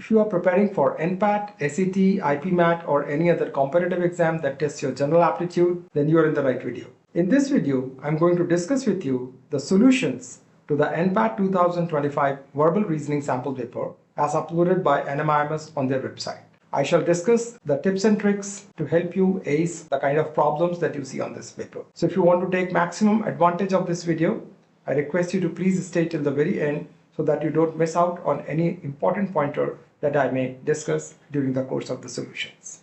If you are preparing for NPAT, SET, IPMAT or any other competitive exam that tests your general aptitude, then you are in the right video. In this video, I'm going to discuss with you the solutions to the NPAT 2025 verbal reasoning sample paper as uploaded by NMIMS on their website. I shall discuss the tips and tricks to help you ace the kind of problems that you see on this paper. So if you want to take maximum advantage of this video, I request you to please stay till the very end so that you don't miss out on any important pointer that I may discuss during the course of the solutions.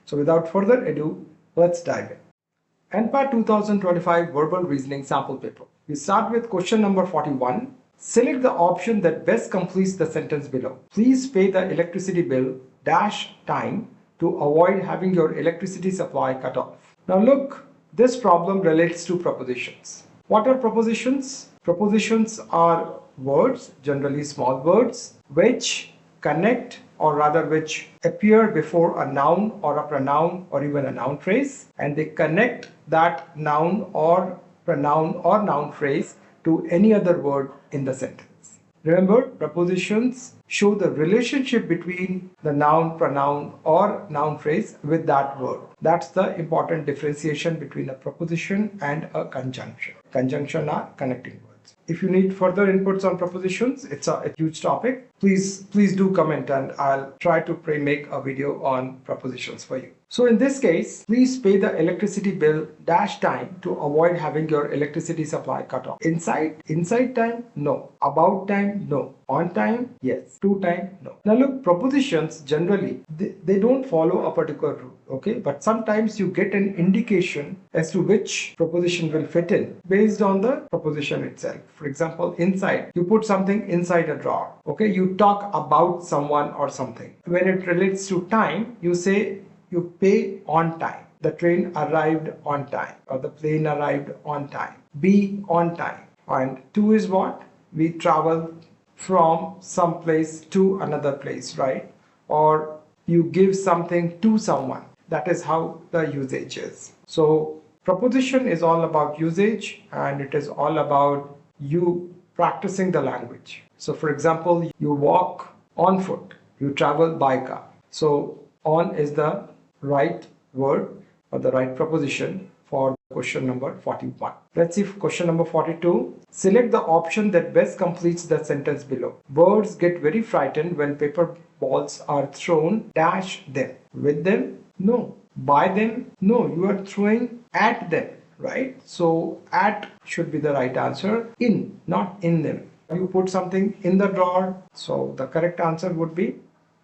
So without further ado, let's dive in. NPAT 2025 verbal reasoning sample paper. We start with question number 41. Select the option that best completes the sentence below. Please pay the electricity bill dash time to avoid having your electricity supply cut off. Now look, this problem relates to prepositions. What are prepositions? Prepositions are words, generally small words, which connect or rather which appear before a noun or a pronoun or even a noun phrase, and they connect that noun or pronoun or noun phrase to any other word in the sentence. Remember, prepositions show the relationship between the noun, pronoun or noun phrase with that word. That's the important differentiation between a preposition and a conjunction. Conjunction are connecting words. If you need further inputs on prepositions, it's a huge topic. Please do comment and I'll try to make a video on prepositions for you. So in this case, please pay the electricity bill dash time to avoid having your electricity supply cut off. Inside time? No. About time? No. On time? Yes. To time? No. Now look, prepositions generally, they don't follow a particular rule, okay? But sometimes you get an indication as to which preposition will fit in based on the preposition itself. For example, inside, you put something inside a drawer, okay? You talk about someone or something. When it relates to time, you say you pay on time. The train arrived on time or the plane arrived on time. Be on time. And to is what? We travel from some place to another place, right? Or you give something to someone. That is how the usage is. So preposition is all about usage and it is all about you practicing the language. So for example, you walk on foot, you travel by car. So on is the right word or the right preposition for question number 41. Let's see question number 42. Select the option that best completes the sentence below. Birds get very frightened when paper balls are thrown dash them. With them? No. By them? No. You are throwing at them, right? So at should be the right answer. In, not in them. You put something in the drawer. So the correct answer would be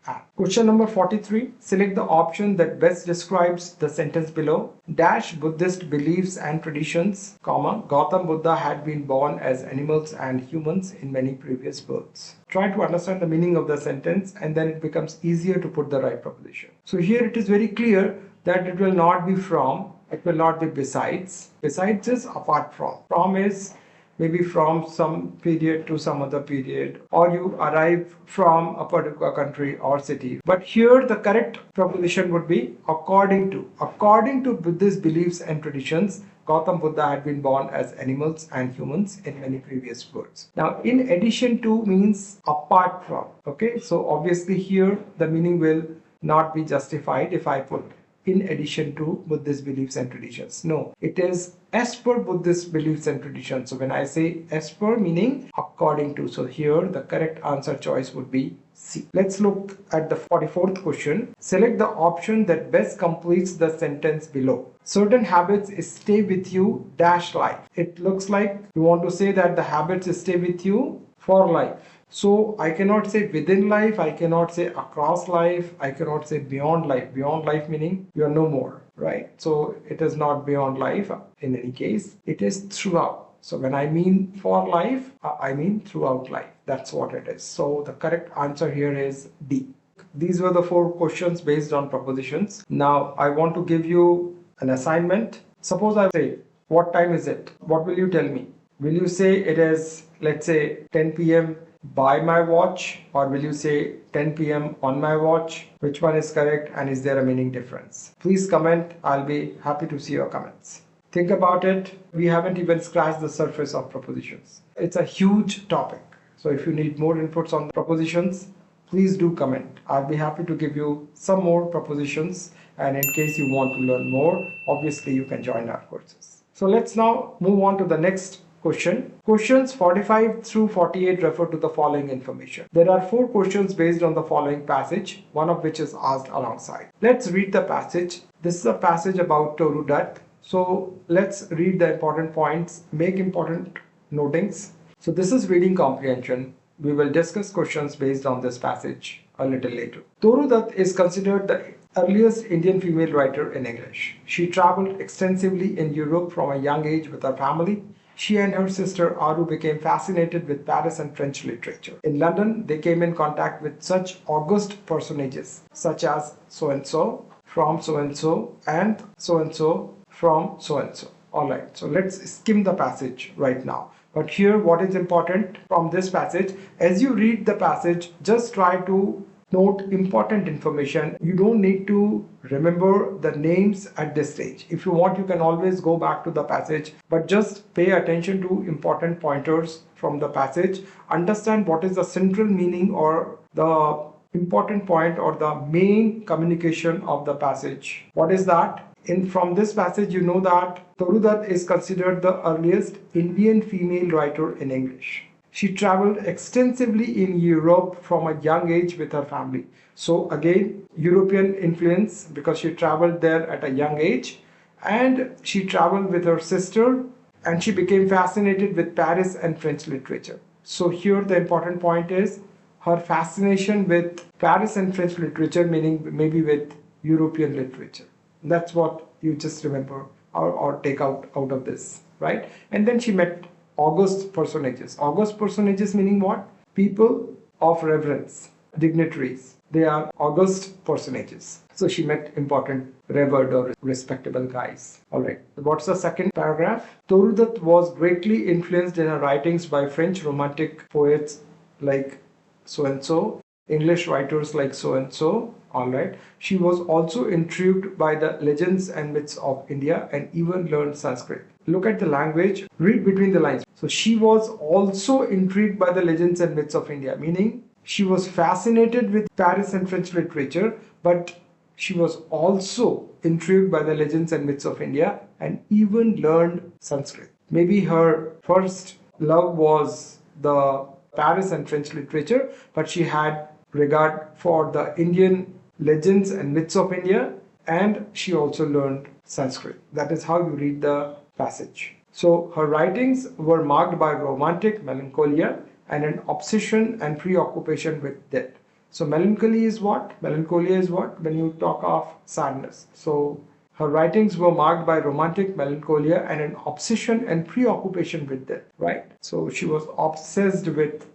at. Question number 43. Select the option that best describes the sentence below. Dash Buddhist beliefs and traditions, comma, Gautam Buddha had been born as animals and humans in many previous births. Try to understand the meaning of the sentence and then it becomes easier to put the right preposition. So here it is very clear that it will not be from, it will not be besides. Besides is apart from. From is maybe from some period to some other period, or you arrive from a particular country or city. But here the correct preposition would be according to. According to Buddhist beliefs and traditions, Gautam Buddha had been born as animals and humans in many previous births. Now, in addition to means apart from. Okay, so obviously here the meaning will not be justified if I put in addition to Buddhist beliefs and traditions. No, it is as per Buddhist beliefs and traditions. So when I say as per, meaning according to. So here the correct answer choice would be C. Let's look at the 44th question. Select the option that best completes the sentence below. Certain habits stay with you dash life. It looks like you want to say that the habits stay with you for life. So I cannot say within life, I cannot say across life, I cannot say beyond life. Beyond life meaning you are no more, right? So it is not beyond life in any case. It is throughout. So when I mean for life, I mean throughout life. That's what it is. So the correct answer here is D. These were the 4 questions based on prepositions. Now I want to give you an assignment. Suppose I say, what time is it? What will you tell me? Will you say it is, let's say 10 p.m. by my watch, or will you say 10 p.m. on my watch? Which one is correct and is there a meaning difference? Please comment. I'll be happy to see your comments. Think about it. We haven't even scratched the surface of prepositions. It's a huge topic. So if you need more inputs on prepositions, please do comment. I'll be happy to give you some more prepositions, and in case you want to learn more, obviously you can join our courses. So let's now move on to the next question. Questions 45 through 48 refer to the following information. There are 4 questions based on the following passage, one of which is asked alongside. Let's read the passage. This is a passage about Toru Dutt. So let's read the important points, make important notings. So this is reading comprehension. We will discuss questions based on this passage a little later. Toru Dutt is considered the earliest Indian female writer in English. She traveled extensively in Europe from a young age with her family. She and her sister Aru became fascinated with Paris and French literature. In London, they came in contact with such august personages such as so-and-so from so-and-so and so-and-so from so-and-so. Alright, so let's skim the passage right now. But here what is important from this passage, as you read the passage, just try to note important information. You don't need to remember the names at this stage. If you want, you can always go back to the passage, but just pay attention to important pointers from the passage. Understand what is the central meaning or the important point or the main communication of the passage. What is that? From this passage, you know that Toru Dutt is considered the earliest Indian female writer in English. She traveled extensively in Europe from a young age with her family. So again, European influence because she traveled there at a young age, and she traveled with her sister, and she became fascinated with Paris and French literature. So here the important point is her fascination with Paris and French literature, meaning maybe with European literature. That's what you just remember or take out of this, right? And then she met august personages. August personages meaning what? People of reverence, dignitaries. They are august personages. So she met important, revered or respectable guys. Alright, what's the second paragraph? Toru Dutt was greatly influenced in her writings by French romantic poets like so-and-so, English writers like so-and-so. Alright, she was also intrigued by the legends and myths of India and even learned Sanskrit. Look at the language, read between the lines. So she was also intrigued by the legends and myths of India, meaning she was fascinated with Paris and French literature, but she was also intrigued by the legends and myths of India and even learned Sanskrit. Maybe her first love was the Paris and French literature, but she had regard for the Indian legends and myths of India, and she also learned Sanskrit. That is how you read the passage. So her writings were marked by romantic melancholia and an obsession and preoccupation with death. So melancholy is what? Melancholia is what? When you talk of sadness. So her writings were marked by romantic melancholia and an obsession and preoccupation with death, right? So she was obsessed with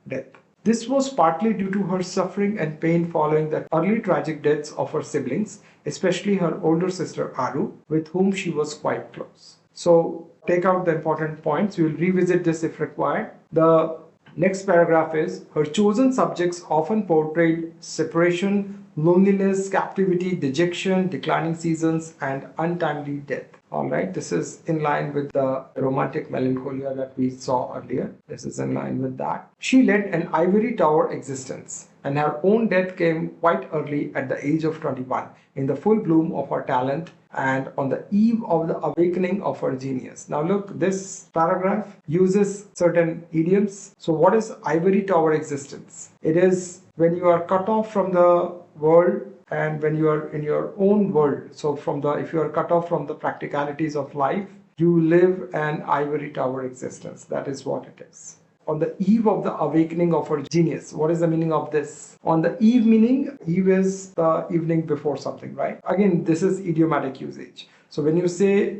death. This was partly due to her suffering and pain following the early tragic deaths of her siblings, especially her older sister Aru, with whom she was quite close. So take out the important points. We will revisit this if required. The next paragraph is, her chosen subjects often portrayed separation, loneliness, captivity, dejection, declining seasons, and untimely death. Alright, this is in line with the romantic melancholia that we saw earlier. This is in line with that. She led an ivory tower existence, and her own death came quite early at the age of 21, in the full bloom of her talent and on the eve of the awakening of her genius. Now look, this paragraph uses certain idioms. So what is ivory tower existence? It is when you are cut off from the world and when you are in your own world. So if you are cut off from the practicalities of life, you live an ivory tower existence. That is what it is. On the eve of the awakening of her genius. What is the meaning of this? On the eve, meaning eve is the evening before something, right? Again, this is idiomatic usage. So when you say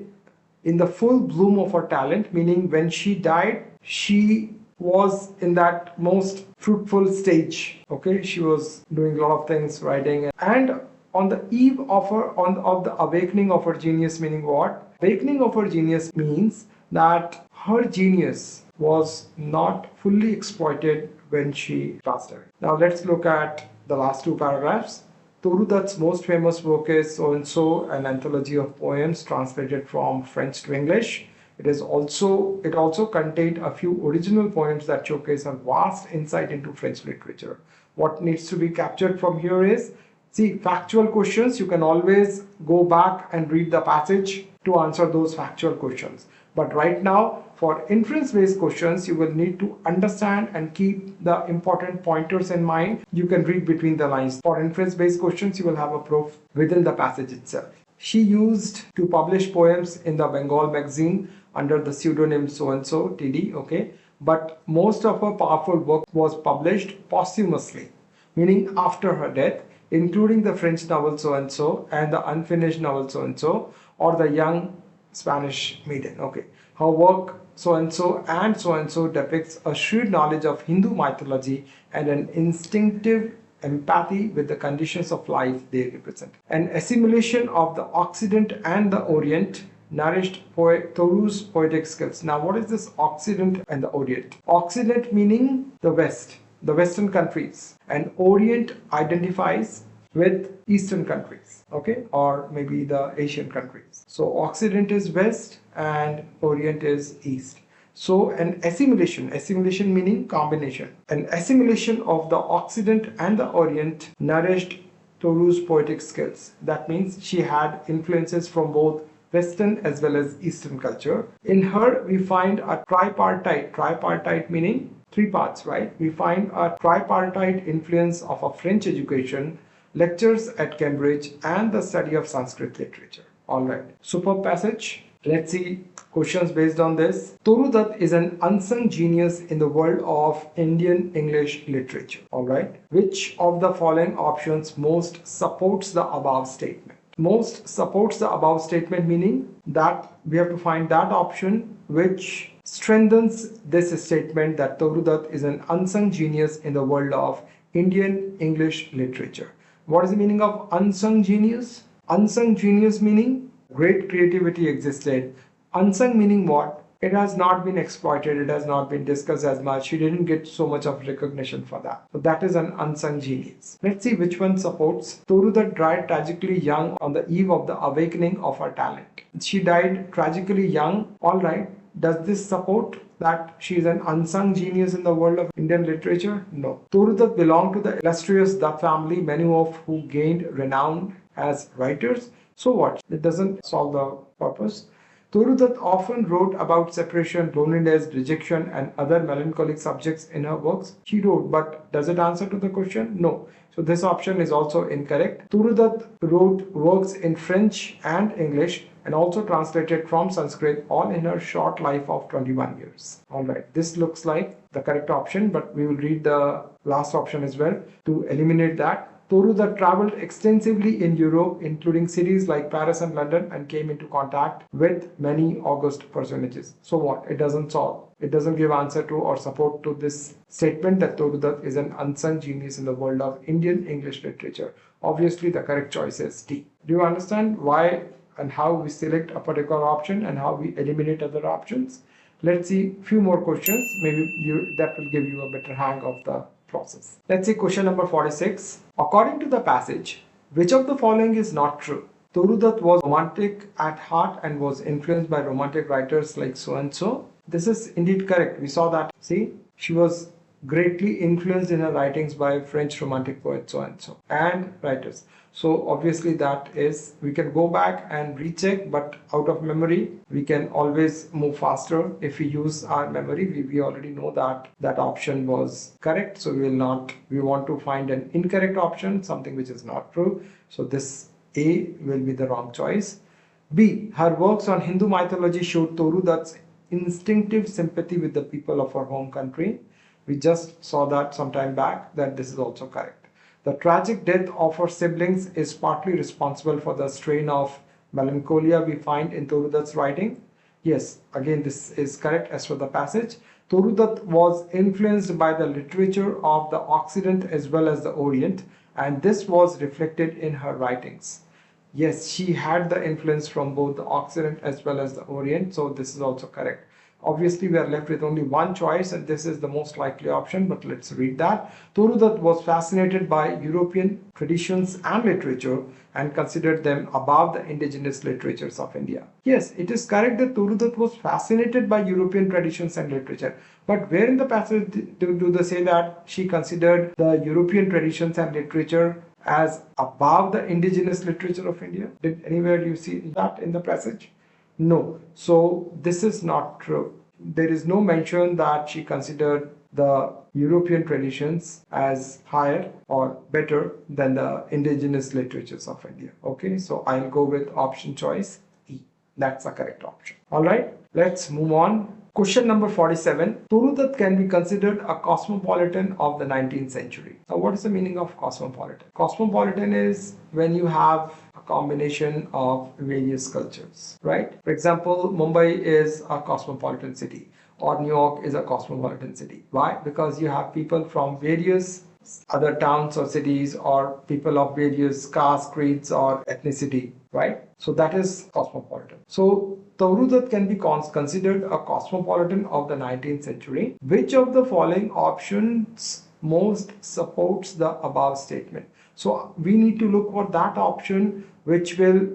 in the full bloom of her talent, meaning when she died, she was in that most fruitful stage. Okay, she was doing a lot of things, writing, and on the eve of the awakening of her genius, meaning what? Awakening of her genius means that her genius was not fully exploited when she passed away. Now let's look at the last two paragraphs. Toru Dutt's most famous work is So and So, an anthology of poems translated from French to English. It also contained a few original poems that showcase a vast insight into French literature. What needs to be captured from here is, see, factual questions, you can always go back and read the passage to answer those factual questions. But right now, for inference-based questions, you will need to understand and keep the important pointers in mind. You can read between the lines. For inference-based questions, you will have a proof within the passage itself. She used to publish poems in the Bengal magazine under the pseudonym so-and-so, TD, okay? But most of her powerful work was published posthumously, meaning after her death, including the French novel so-and-so and the unfinished novel so-and-so, or the young Spanish maiden, okay? Her work so-and-so depicts a shrewd knowledge of Hindu mythology and an instinctive empathy with the conditions of life they represent. An assimilation of the Occident and the Orient nourished Toru's poetic skills. Now, what is this Occident and the Orient? Occident meaning the West, the Western countries, and Orient identifies with Eastern countries, okay, or maybe the Asian countries. So Occident is West and Orient is East. So an assimilation meaning combination. An assimilation of the Occident and the Orient nourished Toru's poetic skills. That means she had influences from both Western as well as Eastern culture. In her, we find a tripartite meaning three parts, right? We find a tripartite influence of a French education, lectures at Cambridge, and the study of Sanskrit literature. All right, superb passage. Let's see questions based on this. Toru Dutt is an unsung genius in the world of Indian English literature. All right. Which of the following options most supports the above statement? Most supports the above statement meaning that we have to find that option which strengthens this statement that Toru Dutt is an unsung genius in the world of Indian English literature. What is the meaning of unsung genius? Unsung genius meaning great creativity existed. Unsung meaning what? It has not been exploited, it has not been discussed as much, she didn't get so much of recognition for that. So that is an unsung genius. Let's see which one supports. Toru Dutt died tragically young on the eve of the awakening of her talent. She died tragically young, alright. Does this support that she is an unsung genius in the world of Indian literature? No. Toru Dutt belonged to the illustrious Dutt family, many of who gained renown as writers. So what? It doesn't solve the purpose. Toru Dutt often wrote about separation, loneliness, rejection, and other melancholic subjects in her works. She wrote, but does it answer to the question? No. So this option is also incorrect. Toru Dutt wrote works in French and English and also translated from Sanskrit, all in her short life of 21 years. Alright, this looks like the correct option, but we will read the last option as well to eliminate that. Toru Dutt traveled extensively in Europe, including cities like Paris and London, and came into contact with many august personages. So what? It doesn't solve. It doesn't give answer to or support to this statement that Toru Dutt is an unsung genius in the world of Indian English literature. Obviously, the correct choice is D. Do you understand why and how we select a particular option and how we eliminate other options? Let's see few more questions. Maybe that will give you a better hang of the process. Let's see question number 46. According to the passage, which of the following is not true? Toru Dutt was romantic at heart and was influenced by romantic writers like so-and-so. This is indeed correct. We saw that. See, she was greatly influenced in her writings by French romantic poets so-and-so and writers. So obviously that is, we can go back and recheck, but out of memory, we can always move faster if we use our memory. We already know that that option was correct. So we want to find an incorrect option, something which is not true. So this A will be the wrong choice. B, her works on Hindu mythology showed Toru Dutt's instinctive sympathy with the people of her home country. We just saw that some time back, that this is also correct. The tragic death of her siblings is partly responsible for the strain of melancholia we find in Toru Dutt's writing. Yes, again this is correct as per the passage. Toru Dutt was influenced by the literature of the Occident as well as the Orient, and this was reflected in her writings. Yes, she had the influence from both the Occident as well as the Orient, so this is also correct. Obviously, we are left with only one choice, and this is the most likely option, but let's read that. Toru was fascinated by European traditions and literature and considered them above the indigenous literatures of India. Yes, it is correct that Toru was fascinated by European traditions and literature. But where in the passage do they say that she considered the European traditions and literature as above the indigenous literature of India? Did anywhere you see that in the passage? No. So this is not true. There is no mention that she considered the European traditions as higher or better than the indigenous literatures of India. Okay, so I'll go with option choice E. That's the correct option. All right, let's move on. Question number 47. Toru can be considered a cosmopolitan of the 19th century. Now, what is the meaning of cosmopolitan? Cosmopolitan is when you have a combination of various cultures, right? For example, Mumbai is a cosmopolitan city, or New York is a cosmopolitan city. Why? Because you have people from various other towns or cities, or people of various castes, creeds, or ethnicity, right? So that is cosmopolitan. So Toru can be considered a cosmopolitan of the 19th century. Which of the following options most supports the above statement? So we need to look for that option which will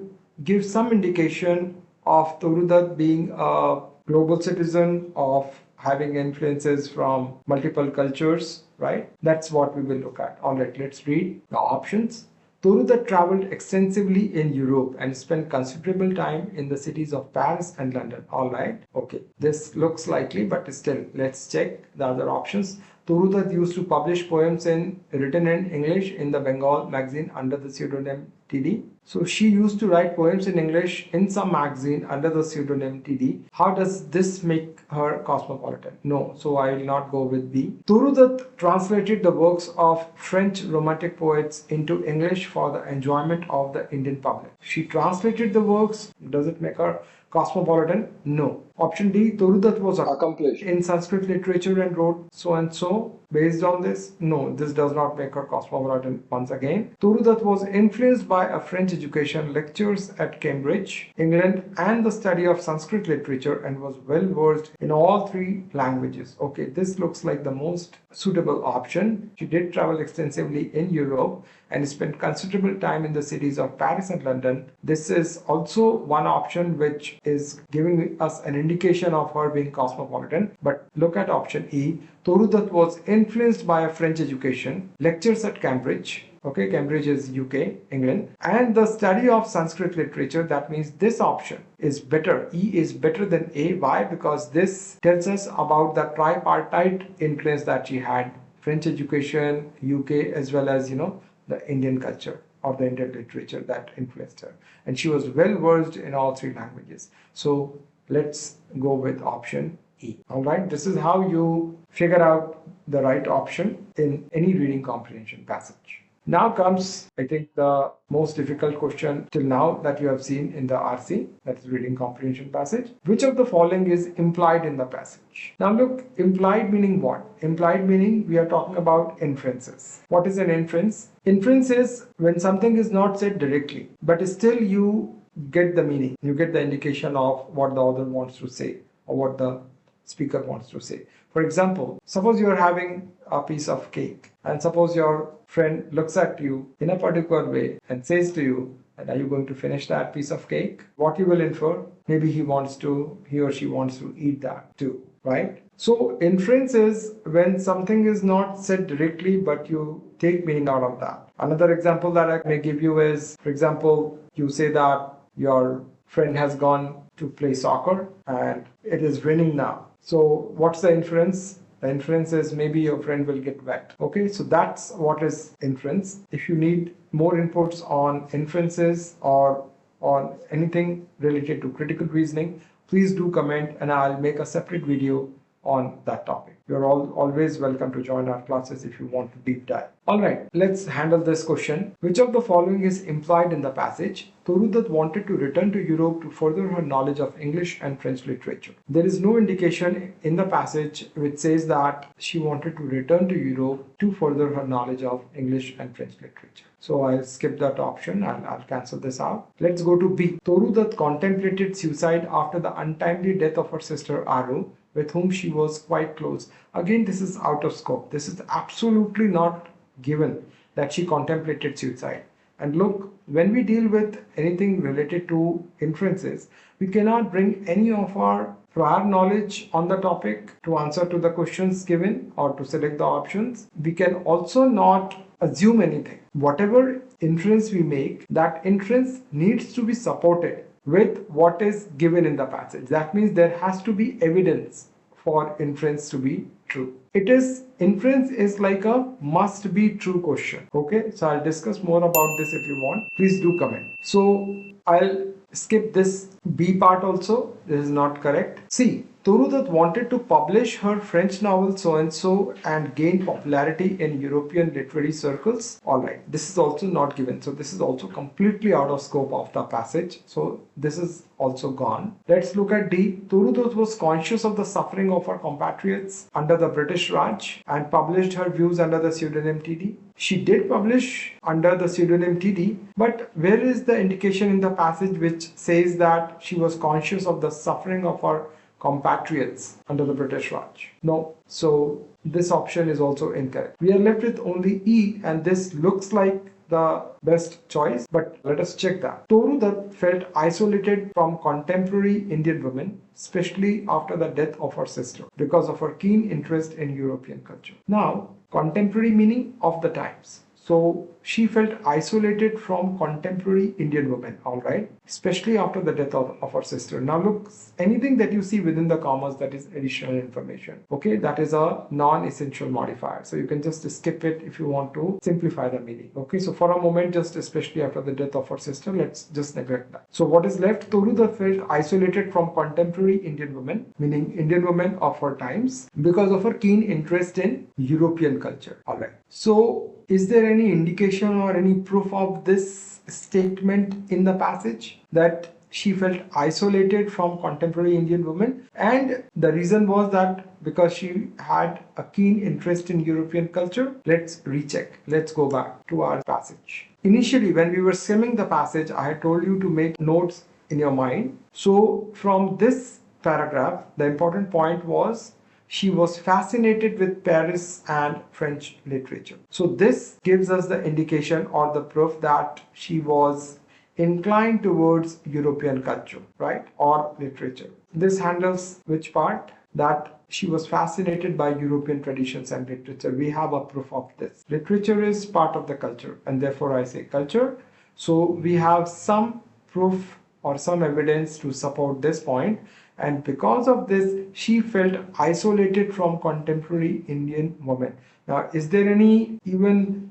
give some indication of Toru being a global citizen, of having influences from multiple cultures, right? That's what we will look at. All right, let's read the options. Toru traveled extensively in Europe and spent considerable time in the cities of Paris and London. All right, okay, this looks likely, but still, let's check the other options. Toru used to publish poems written in English in the Bengal magazine under the pseudonym TD. So she used to write poems in English in some magazine under the pseudonym TD. How does this make her cosmopolitan? No, so I will not go with B. Toru translated the works of French romantic poets into English for the enjoyment of the Indian public. She translated the works. Does it make her cosmopolitan? No. Option D, Toru was accomplished in Sanskrit literature and wrote so and so. Based on this, no, this does not make her cosmopolitan once again. Toru was influenced by a French education, lectures at Cambridge, England, and the study of Sanskrit literature, and was well versed in all three languages. Okay, this looks like the most suitable option. She did travel extensively in Europe and spent considerable time in the cities of Paris and London. This is also one option which is giving us an indication of her being cosmopolitan. But look at option E. Toru was influenced by a French education, lectures at Cambridge. Okay, Cambridge is UK, England, and the study of Sanskrit literature. That means this option is better. E is better than A. Why? Because this tells us about the tripartite influence that she had: French education, UK, as well as, the Indian culture or the Indian literature that influenced her. And she was well versed in all three languages. So let's go with option E. All right, this is how you figure out the right option in any reading comprehension passage. Now comes, I think, the most difficult question till now that you have seen in the RC, that is reading comprehension passage. Which of the following is implied in the passage? Now look, implied meaning what? Implied meaning we are talking about inferences. What is an inference? Inference is when something is not said directly, but still you get the meaning. You get the indication of what the author wants to say or what the speaker wants to say. For example, suppose you are having a piece of cake, and suppose your friend looks at you in a particular way and says to you, and are you going to finish that piece of cake? What you will infer, maybe he or she wants to eat that too, right? So inference is when something is not said directly, but you take meaning out of that. Another example that I may give you is, for example, you say that your friend has gone to play soccer and it is raining now. So what's the inference? The inference is maybe your friend will get wet. Okay, so that's what is inference. If you need more inputs on inferences or on anything related to critical reasoning, please do comment and I'll make a separate video on that topic. You're always welcome to join our classes if you want to deep dive. Alright, let's handle this question. Which of the following is implied in the passage? Torudat wanted to return to Europe to further her knowledge of English and French literature. There is no indication in the passage which says that she wanted to return to Europe to further her knowledge of English and French literature. So I'll skip that option. I'll cancel this out. Let's go to B. Torudat contemplated suicide after the untimely death of her sister Aru, with whom she was quite close. Again, this is out of scope. This is absolutely not given that she contemplated suicide. And look, when we deal with anything related to inferences, we cannot bring any of our prior knowledge on the topic to answer to the questions given or to select the options. We can also not assume anything. Whatever inference we make, that inference needs to be supported with what is given in the passage. That means there has to be evidence for inference to be true. Inference is like a must be true question. Okay, so I'll discuss more about this if you want. Please do comment. So I'll skip this B part also. This is not correct. C. Torudat wanted to publish her French novel so-and-so and gain popularity in European literary circles. Alright, this is also not given. So this is also completely out of scope of the passage. So this is also gone. Let's look at D. Torudat was conscious of the suffering of her compatriots under the British Raj and published her views under the pseudonym TD. She did publish under the pseudonym TD, but where is the indication in the passage which says that she was conscious of the suffering of her compatriots under the British Raj? No. So this option is also incorrect. We are left with only E, and this looks like the best choice, but let us check that. Torudat felt isolated from contemporary Indian women, especially after the death of her sister, because of her keen interest in European culture. Now, contemporary meaning of the times. So she felt isolated from contemporary Indian women, alright, especially after the death of her sister. Now look, anything that you see within the commas, that is additional information. Okay, that is a non-essential modifier. So you can just skip it if you want to simplify the meaning. Okay, so for a moment, just especially after the death of her sister, let's just neglect that. So what is left? Torudat felt isolated from contemporary Indian women, meaning Indian women of her times, because of her keen interest in European culture. Alright, so is there any indication or any proof of this statement in the passage that she felt isolated from contemporary Indian women? And the reason was that because she had a keen interest in European culture. Let's recheck. Let's go back to our passage. Initially, when we were skimming the passage, I had told you to make notes in your mind. So from this paragraph, the important point was she was fascinated with Paris and French literature. So this gives us the indication or the proof that she was inclined towards European culture, right? Or literature. This handles which part? That she was fascinated by European traditions and literature. We have a proof of this. Literature is part of the culture, and therefore I say culture. So we have some proof or some evidence to support this point. And because of this, she felt isolated from contemporary Indian women. Now, is there any even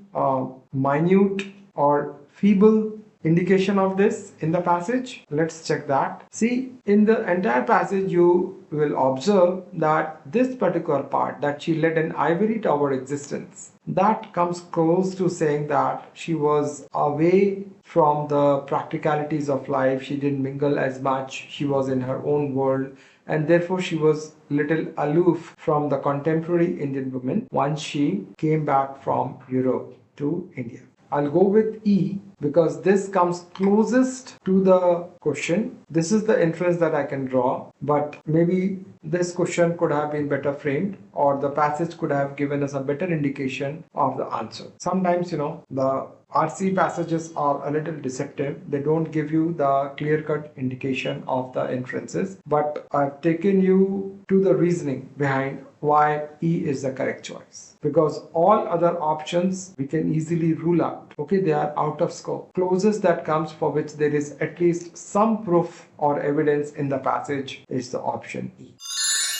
minute or feeble indication of this in the passage? Let's check that. See, in the entire passage, you will observe that this particular part, that she led an ivory tower existence, that comes close to saying that she was away from the practicalities of life. She didn't mingle as much. She was in her own world, and therefore she was little aloof from the contemporary Indian women once she came back from Europe to India. I'll go with E because this comes closest to the question. This is the inference that I can draw, but maybe this question could have been better framed, or the passage could have given us a better indication of the answer. Sometimes, the RC passages are a little deceptive. They don't give you the clear-cut indication of the inferences, but I've taken you to the reasoning behind why E is the correct choice, because all other options we can easily rule out. Okay, they are out of scope. Closest that comes for which there is at least some proof or evidence in the passage is the option E.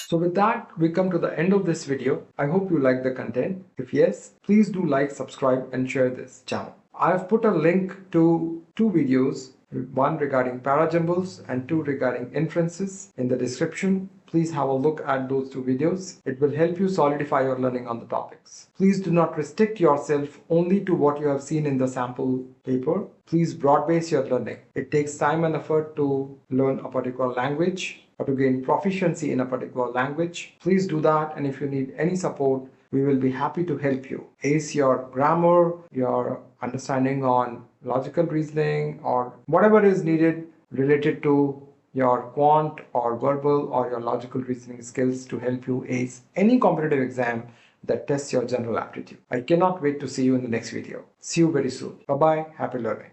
So with that, we come to the end of this video. I hope you like the content. If yes, please do like, subscribe and share this channel. I have put a link to 2 videos, one regarding parajumbles and 2 regarding inferences in the description. please have a look at those 2 videos. It will help you solidify your learning on the topics. Please do not restrict yourself only to what you have seen in the sample paper. Please broad base your learning. It takes time and effort to learn a particular language or to gain proficiency in a particular language. Please do that, and if you need any support, we will be happy to help you ace your grammar, your understanding on logical reasoning, or whatever is needed related to your quant or verbal or your logical reasoning skills to help you ace any competitive exam that tests your general aptitude. I cannot wait to see you in the next video. See you very soon. Bye bye. Happy learning.